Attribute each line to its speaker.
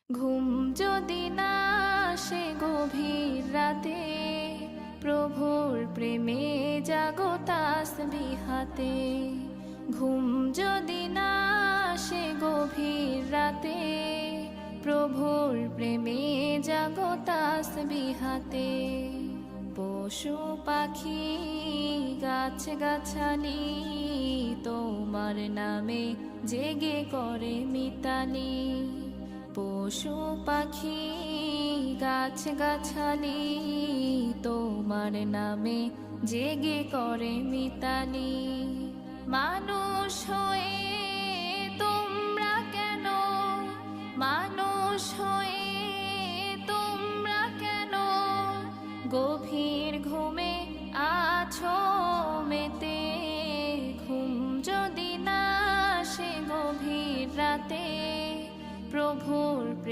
Speaker 1: ঘুম যদি না আসে গভীর রাতে, প্রভুর প্রেমে জাগো তাসবিহাতে। ঘুম যদি না আসে গভীর রাতে, প্রভুর প্রেমে জাগো তাসবিহাতে। পশু পাখি গাছ গাছালি তোমার নামে জেগে করে মিতালি। পশু পাখি গাছ গাছালি তোমার নামে জেগে করে মিতালি। মানুষ হয়ে তোমরা কেন, মানুষ হয়ে তোমরা কেন গভীর ঘুমে আছো মেতে।